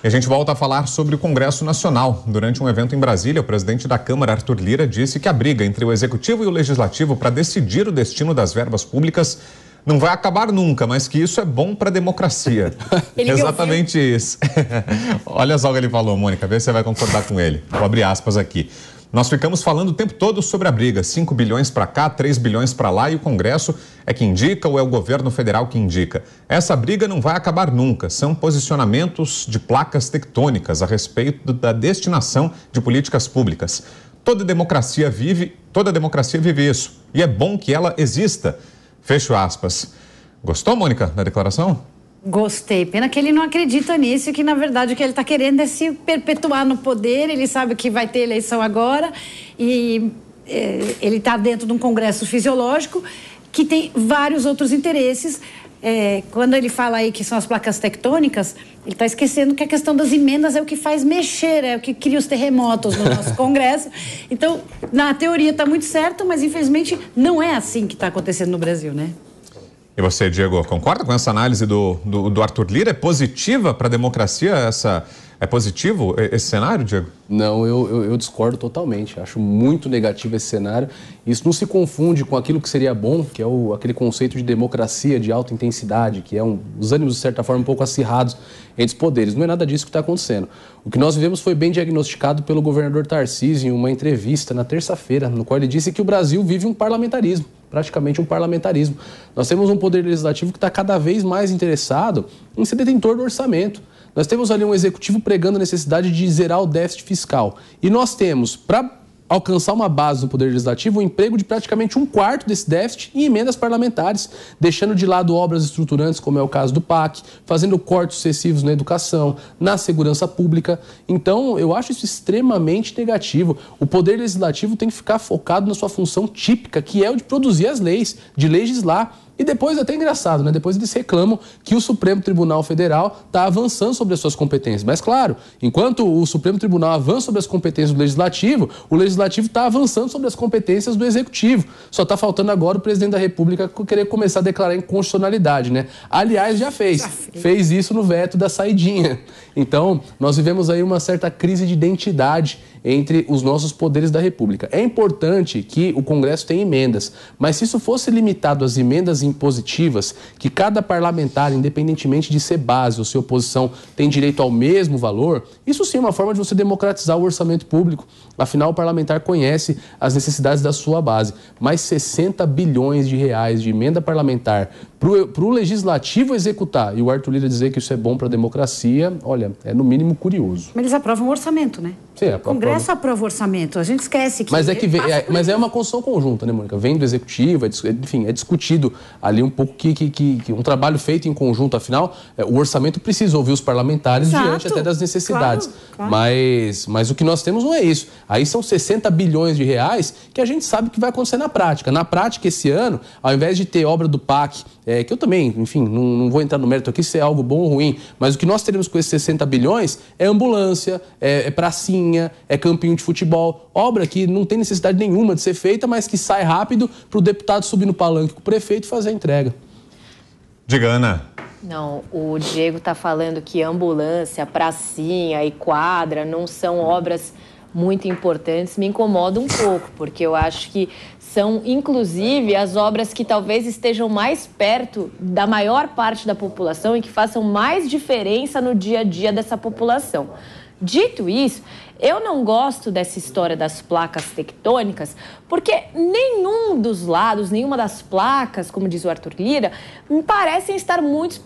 E a gente volta a falar sobre o Congresso Nacional. Durante um evento em Brasília, o presidente da Câmara, Arthur Lira, disse que a briga entre o Executivo e o Legislativo para decidir o destino das verbas públicas não vai acabar nunca, mas que isso é bom para a democracia. Exatamente isso. Olha só o que ele falou, Mônica, vê se você vai concordar com ele. Vou abrir aspas aqui. Nós ficamos falando o tempo todo sobre a briga, 5 bilhões para cá, 3 bilhões para lá, e o Congresso é que indica ou é o governo federal que indica? Essa briga não vai acabar nunca, são posicionamentos de placas tectônicas a respeito da destinação de políticas públicas. Toda democracia vive isso, e é bom que ela exista. Fecho aspas. Gostou, Mônica, da declaração? Gostei. Pena que ele não acredita nisso e que, na verdade, o que ele está querendo é se perpetuar no poder. Ele sabe que vai ter eleição agora e ele está dentro de um congresso fisiológico que tem vários outros interesses. Quando ele fala aí que são as placas tectônicas, ele está esquecendo que a questão das emendas é o que faz mexer, é o que cria os terremotos no nosso Congresso. Então, na teoria está muito certo, mas infelizmente não é assim que está acontecendo no Brasil, né? E você, Diego, concorda com essa análise do Arthur Lira? É positiva para a democracia É positivo esse cenário, Diego? Não, eu discordo totalmente. Acho muito negativo esse cenário. Isso não se confunde com aquilo que seria bom, que é aquele conceito de democracia de alta intensidade, que é os ânimos, de certa forma, um pouco acirrados entre os poderes. Não é nada disso que está acontecendo. O que nós vivemos foi bem diagnosticado pelo governador Tarcísio em uma entrevista na terça-feira, no qual ele disse que o Brasil vive um parlamentarismo, praticamente um parlamentarismo. Nós temos um poder legislativo que está cada vez mais interessado em ser detentor do orçamento. Nós temos ali um executivo pregando a necessidade de zerar o déficit fiscal. E nós temos, para alcançar uma base do Poder Legislativo, um emprego de praticamente 1/4 desse déficit em emendas parlamentares, deixando de lado obras estruturantes, como é o caso do PAC, fazendo cortes sucessivos na educação, na segurança pública. Então, eu acho isso extremamente negativo. O Poder Legislativo tem que ficar focado na sua função típica, que é o de produzir as leis, de legislar. E depois, até engraçado, né? Depois eles reclamam que o Supremo Tribunal Federal está avançando sobre as suas competências. Mas, claro, enquanto o Supremo Tribunal avança sobre as competências do Legislativo, o Legislativo está avançando sobre as competências do Executivo. Só está faltando agora o Presidente da República querer começar a declarar inconstitucionalidade, né? Aliás, já fez. Fez isso no veto da saidinha. Então, nós vivemos aí uma certa crise de identidade entre os nossos poderes da República. É importante que o Congresso tenha emendas, mas se isso fosse limitado às emendas impositivas, que cada parlamentar, independentemente de ser base ou ser oposição, tem direito ao mesmo valor, isso sim é uma forma de você democratizar o orçamento público. Afinal, o parlamentar conhece as necessidades da sua base. Mas 60 bilhões de reais de emenda parlamentar para o Legislativo executar e o Arthur Lira dizer que isso é bom para a democracia, olha, é no mínimo curioso. Mas eles aprovam o orçamento, né? Sim, o Congresso aprova o orçamento. A gente esquece que... Mas é uma construção conjunta, né, Mônica? Vem do Executivo, enfim, é discutido ali um pouco que um trabalho feito em conjunto. Afinal, o orçamento precisa ouvir os parlamentares diante até das necessidades. Claro. Mas o que nós temos não é isso. Aí são 60 bilhões de reais que a gente sabe que vai acontecer na prática. Na prática, esse ano, ao invés de ter obra do PAC, que eu também, enfim, não vou entrar no mérito aqui se é algo bom ou ruim, mas o que nós teremos com esses 60 bilhões é ambulância, é pracinha, é campinho de futebol, obra que não tem necessidade nenhuma de ser feita, mas que sai rápido para o deputado subir no palanque com o prefeito e fazer a entrega. Diga, Ana. Não, o Diego está falando que ambulância, pracinha e quadra não são obras muito importantes, me incomoda um pouco, porque eu acho que são, inclusive, as obras que talvez estejam mais perto da maior parte da população e que façam mais diferença no dia a dia dessa população. Dito isso, eu não gosto dessa história das placas tectônicas, porque nenhum dos lados, nenhuma das placas, como diz o Arthur Lira, me parecem estar muito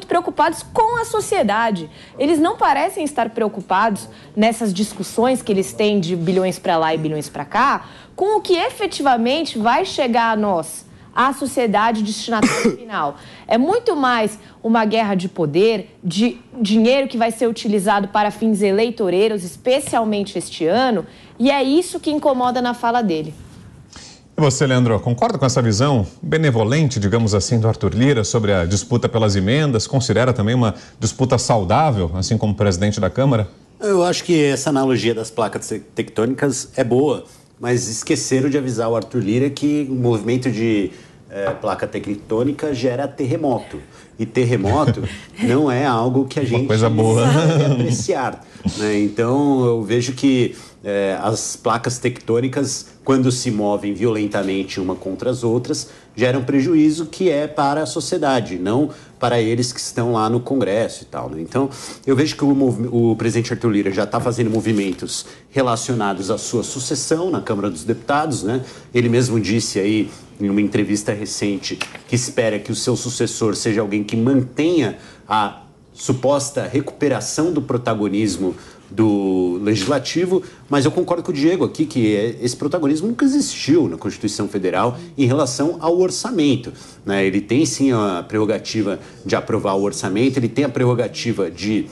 preocupados com a sociedade. Eles não parecem estar preocupados nessas discussões que eles têm de bilhões para lá e bilhões para cá, com o que efetivamente vai chegar a nós, a sociedade destinatária final. É muito mais uma guerra de poder, de dinheiro que vai ser utilizado para fins eleitoreiros, especialmente este ano, e é isso que incomoda na fala dele. E você, Leandro, concorda com essa visão benevolente, digamos assim, do Arthur Lira sobre a disputa pelas emendas? Considera também uma disputa saudável, assim como presidente da Câmara? Eu acho que essa analogia das placas tectônicas é boa, mas esqueceram de avisar o Arthur Lira que o movimento de placa tectônica gera terremoto. e terremoto não é algo que a gente coisa boa. deve apreciar, né? Então eu vejo que as placas tectônicas, quando se movem violentamente uma contra as outras, geram prejuízo que é para a sociedade, não para eles que estão lá no Congresso e tal, né? Então, eu vejo que o presidente Arthur Lira já está fazendo movimentos relacionados à sua sucessão na Câmara dos Deputados, né? Ele mesmo disse aí, em uma entrevista recente, que espera que o seu sucessor seja alguém que mantenha a suposta recuperação do protagonismo do Legislativo, mas eu concordo com o Diego aqui que esse protagonismo nunca existiu na Constituição Federal em relação ao orçamento, né? Ele tem sim a prerrogativa de aprovar o orçamento, ele tem a prerrogativa de,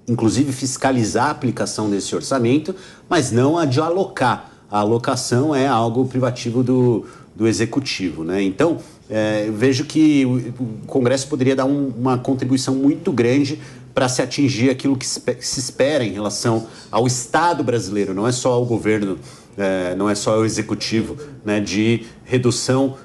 inclusive, fiscalizar a aplicação desse orçamento, mas não a de alocar. A alocação é algo privativo do Executivo, né? Então, eu vejo que o Congresso poderia dar uma contribuição muito grande para se atingir aquilo que se espera em relação ao Estado brasileiro, não é só ao governo, não é só ao Executivo, né, de redução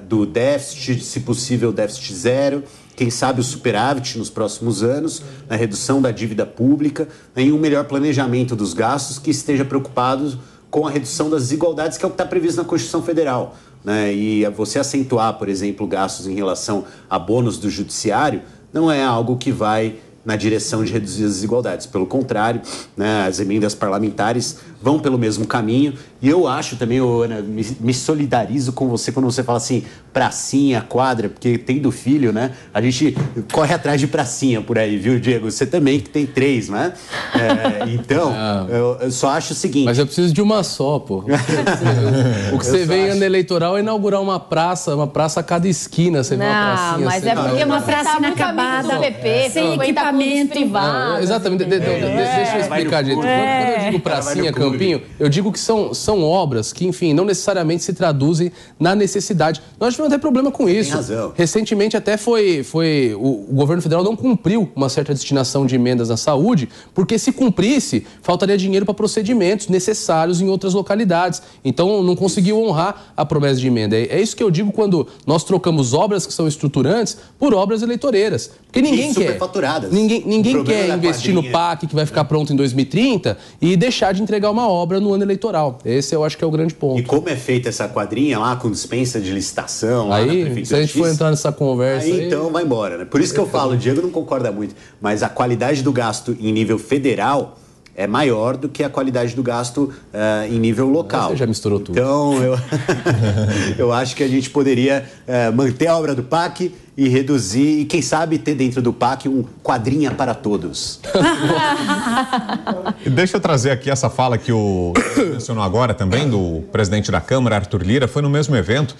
do déficit, se possível déficit zero, quem sabe o superávit nos próximos anos, na redução da dívida pública, em um melhor planejamento dos gastos que esteja preocupado com a redução das desigualdades, que é o que está previsto na Constituição Federal, né? E você acentuar, por exemplo, gastos em relação a bônus do judiciário não é algo que vai na direção de reduzir as desigualdades. Pelo contrário, né, as emendas parlamentares vão pelo mesmo caminho. E eu acho também, Ana, me solidarizo com você quando você fala assim, pracinha, quadra, porque tendo filho, né? A gente corre atrás de pracinha por aí, viu, Diego? Você também que tem 3, né? Então, eu só acho o seguinte... Mas eu preciso de uma só, pô. O que você vê em ano eleitoral é inaugurar uma praça a cada esquina, você vê uma pracinha. Mas é porque uma praça inacabada, sem equipamento privado. Exatamente. Deixa eu explicar, gente. Quando eu digo pracinha, Campinho, eu digo que são obras que, enfim, não necessariamente se traduzem na necessidade. Nós tivemos até problema com isso. Tem razão. Recentemente até o governo federal não cumpriu uma certa destinação de emendas na saúde, porque se cumprisse, faltaria dinheiro para procedimentos necessários em outras localidades. Então, não conseguiu honrar a promessa de emenda. É isso que eu digo quando nós trocamos obras que são estruturantes por obras eleitoreiras. Porque ninguém quer. Ninguém quer investir no PAC, que vai ficar pronto em 2030, e deixar de entregar uma obra no ano eleitoral. Esse eu acho que é o grande ponto. E como é feita essa quadrinha lá, com dispensa de licitação, lá aí, na Prefeitura se a gente for entrar nessa conversa... Aí, então vai embora, né? Por isso que eu falo, o Diego não concorda muito, mas a qualidade do gasto em nível federal é maior do que a qualidade do gasto em nível local. Você já misturou tudo. Então, eu acho que a gente poderia manter a obra do PAC e reduzir, e quem sabe ter dentro do PAC um quadrinha para todos. Deixa eu trazer aqui essa fala que o mencionou agora também, do presidente da Câmara, Arthur Lira, foi no mesmo evento.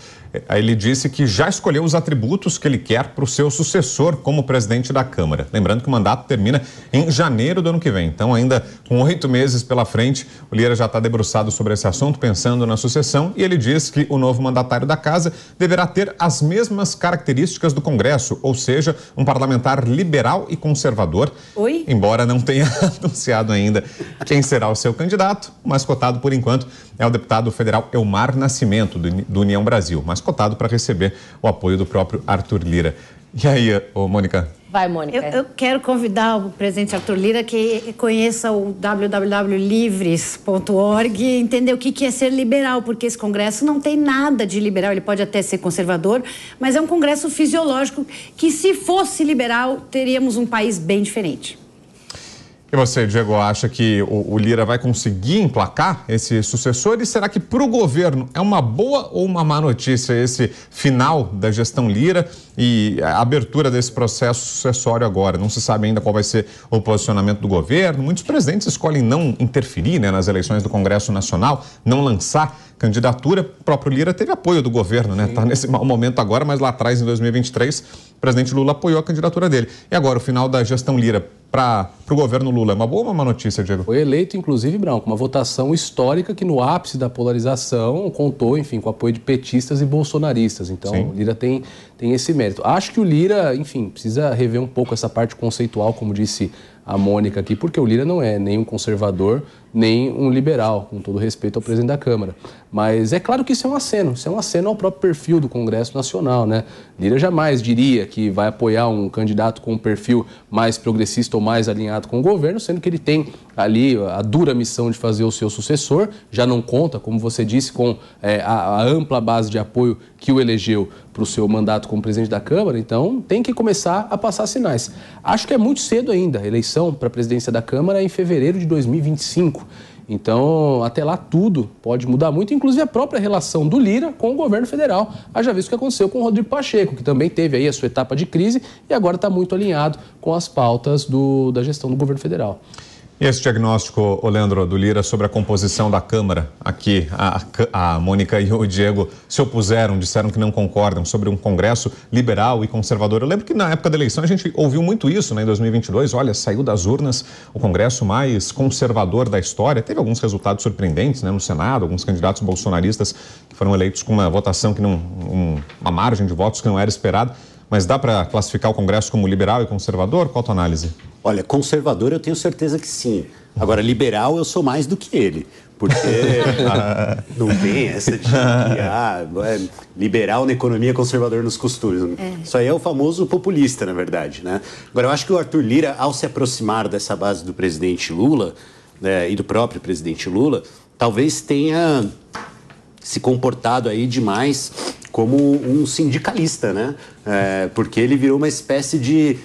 Ele disse que já escolheu os atributos que ele quer para o seu sucessor como presidente da Câmara. Lembrando que o mandato termina em janeiro do ano que vem. Então, ainda com 8 meses pela frente, o Lira já está debruçado sobre esse assunto, pensando na sucessão, e ele diz que o novo mandatário da casa deverá ter as mesmas características do Congresso, ou seja, um parlamentar liberal e conservador. Oi? Embora não tenha anunciado ainda quem será o seu candidato, o mais cotado por enquanto é o deputado federal Elmar Nascimento, do União Brasil, mais cotado para receber o apoio do próprio Arthur Lira. E aí, Mônica? Vai, Mônica. Eu quero convidar o presidente Arthur Lira que conheça o www.livres.org e entender o que é ser liberal, porque esse Congresso não tem nada de liberal, ele pode até ser conservador, mas é um Congresso fisiológico que, se fosse liberal, teríamos um país bem diferente. E você, Diego, acha que o Lira vai conseguir emplacar esse sucessor? E será que para o governo é uma boa ou uma má notícia esse final da gestão Lira e a abertura desse processo sucessório agora? Não se sabe ainda qual vai ser o posicionamento do governo. Muitos presidentes escolhem não interferir, né, nas eleições do Congresso Nacional, não lançar candidatura. O próprio Lira teve apoio do governo, né? Está nesse mau momento agora, mas lá atrás, em 2023, o presidente Lula apoiou a candidatura dele. E agora, o final da gestão Lira para o governo Lula, é uma boa ou uma má notícia, Diego? Foi eleito, inclusive, Brown, com uma votação histórica que no ápice da polarização contou, enfim, com o apoio de petistas e bolsonaristas. Então, sim, o Lira tem esse mérito. Acho que o Lira, enfim, precisa rever um pouco essa parte conceitual, como disse a Mônica aqui, porque o Lira não é nem um conservador, nem um liberal, com todo respeito ao presidente da Câmara. Mas é claro que isso é um aceno ao próprio perfil do Congresso Nacional, né? Lira jamais diria que vai apoiar um candidato com um perfil mais progressista ou mais alinhado com o governo, sendo que ele tem ali a dura missão de fazer o seu sucessor, já não conta, como você disse, com a ampla base de apoio que o elegeu para o seu mandato como presidente da Câmara, então tem que começar a passar sinais. Acho que é muito cedo ainda, a eleição para a presidência da Câmara é em fevereiro de 2025. Então, até lá tudo pode mudar muito, inclusive a própria relação do Lira com o governo federal. Haja visto o que aconteceu com o Rodrigo Pacheco, que também teve aí a sua etapa de crise e agora está muito alinhado com as pautas da gestão do governo federal. E esse diagnóstico, Leandro, do Lira sobre a composição da Câmara, aqui a Mônica e o Diego se opuseram, disseram que não concordam sobre um Congresso liberal e conservador. Eu lembro que na época da eleição a gente ouviu muito isso, né, em 2022, olha, saiu das urnas o Congresso mais conservador da história. Teve alguns resultados surpreendentes, né, no Senado, alguns candidatos bolsonaristas que foram eleitos com uma votação que uma margem de votos que não era esperada. Mas dá para classificar o Congresso como liberal e conservador? Qual a tua análise? Olha, conservador eu tenho certeza que sim. Agora, liberal eu sou mais do que ele. Porque não tem essa de liberal na economia, conservador nos costumes. Isso aí é o famoso populista, na verdade, né? Agora, eu acho que o Arthur Lira, ao se aproximar dessa base do presidente Lula, e do próprio presidente Lula, talvez tenha se comportado aí demais como um sindicalista, né? Porque ele virou uma espécie de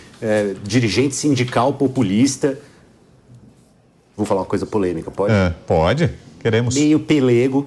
dirigente sindical populista. Vou falar uma coisa polêmica, pode? Pode, queremos. Meio pelego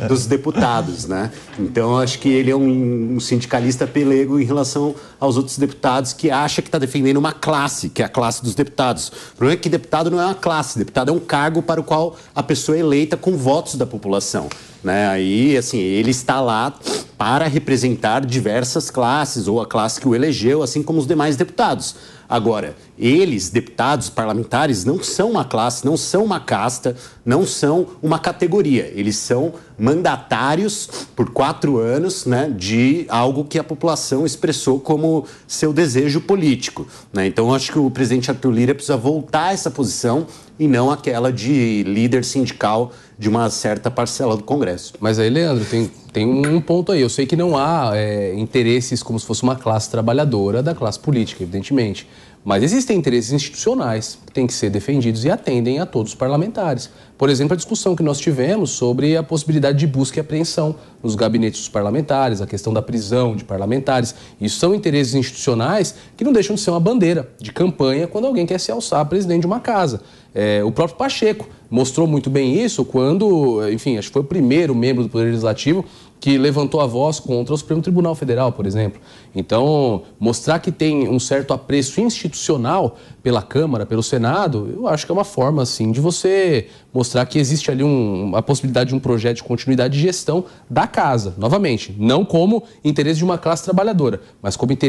dos deputados, né? Então, acho que ele é um sindicalista pelego em relação aos outros deputados que acha que está defendendo uma classe, que é a classe dos deputados. O problema é que deputado não é uma classe, deputado é um cargo para o qual a pessoa é eleita com votos da população. Né? Aí, assim, ele está lá para representar diversas classes, ou a classe que o elegeu, assim como os demais deputados. Agora, eles, deputados, parlamentares, não são uma classe, não são uma casta, não são uma categoria. Eles são mandatários por 4 anos, né, de algo que a população expressou como seu desejo político. Né? Então, acho que o presidente Arthur Lira precisa voltar a essa posição e não aquela de líder sindical de uma certa parcela do Congresso. Mas aí, Leandro, tem um ponto aí. Eu sei que não há interesses como se fosse uma classe trabalhadora da classe política, evidentemente. Mas existem interesses institucionais que têm que ser defendidos e atendem a todos os parlamentares. Por exemplo, a discussão que nós tivemos sobre a possibilidade de busca e apreensão nos gabinetes dos parlamentares, a questão da prisão de parlamentares. Isso são interesses institucionais que não deixam de ser uma bandeira de campanha quando alguém quer se alçar presidente de uma casa. O próprio Pacheco mostrou muito bem isso quando, enfim, acho que foi o primeiro membro do Poder Legislativo que levantou a voz contra o Supremo Tribunal Federal, por exemplo. Então, mostrar que tem um certo apreço institucional pela Câmara, pelo Senado, eu acho que é uma forma, assim, de você mostrar que existe ali a possibilidade de um projeto de continuidade de gestão da casa, novamente, não como interesse de uma classe trabalhadora, mas como interesse